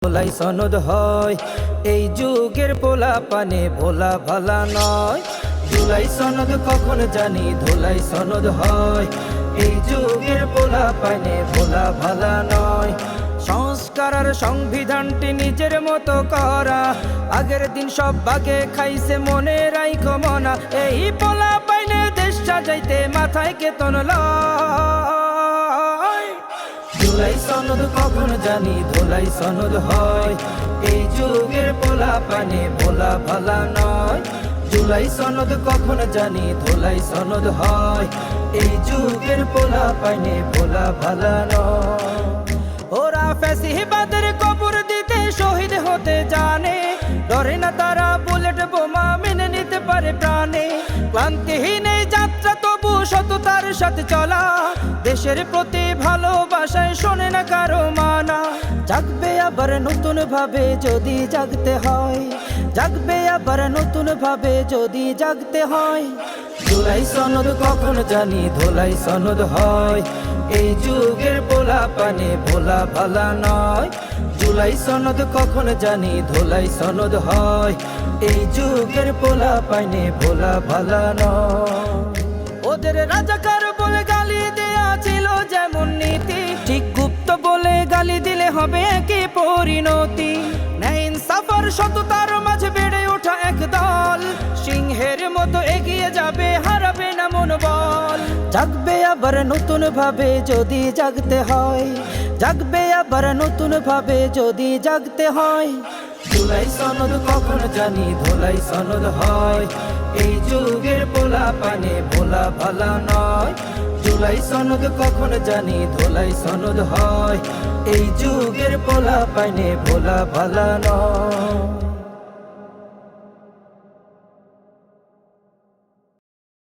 ধোলাই সনদ হয়, এই যুগের পোলা পানে ভোলা ভালা নয়। জুলাই সনদ কখন জানি ধোলাই সনদ হয়, এই যুগের পোলা পানে ভোলা ভালা নয়। সংস্কার আর সংবিধানটি নিজের মতো করা, আগের দিন সব বাগে খাইছে মনে রাইখো মনা। এই পোলা পাইনে দেশ সাজাইতে মাথায় কেতন লয়। জুলাই সনদ কখন জানি ধোলাই সনদ হয়, এই যুগের পোলা পানে ভোলা ভালা নয়। জুলাই সনদ কখন জানি ধোলাই সনদ হয়, এই যুগের পোলা পাইনে ভোলা ভালা নয়। ওরা ফ্যাসিবাদের কবর দিতে শহীদ হতে জানে, ডরে না তারা বুলেট বোমা মেনে নিতে পারে প্রাণে। ক্লান্তিহীন এই যাত্রা তবু সততার সাথে চলা, দেশের প্রতি ভালোবাসায় শোনে না কারো মানা। জাগবে আবার নতুন ভাবে যদি জাগতে হয়, জাগবে আবার নতুন ভাবে যদি জাগতে হয়। জুলাই সনদ কখন জানি ধোলাই সনদ হয়, এই যুগের পোলা পানে ভোলা ভালা নয়। জুলাই সনদ কখন জানি ধোলাই সনদ হয়, এই যুগের পোলা পানে ভোলা ভালা নয়। ওদের রাজাকার বলে গালি দেয়া ছিল যেমন নীতি, ঠিক গুপ্ত বলে গালি দিলে হবে একই পরিণতি। ন্যায় ইনসাফ আর সততার মাঝে বেড়ে ওঠা এক দল, সিংহের মতো এগিয়ে যাবে হারাবে না মনোবল। জাগবে আবার নতুন ভাবে যদি জাগতে হয়, জাগবে আবার নতুন ভাবে যদি জাগতে হয়। জুলাই সনদ কখন জানি ধোলাই সনদ হয়, এই যুগের পোলা পানে ভোলা ভালা নয়। জুলাই সনদ কখন জানি ধোলাই সনদ হয়, এই যুগের পোলা পানে ভোলা ভালা নয়।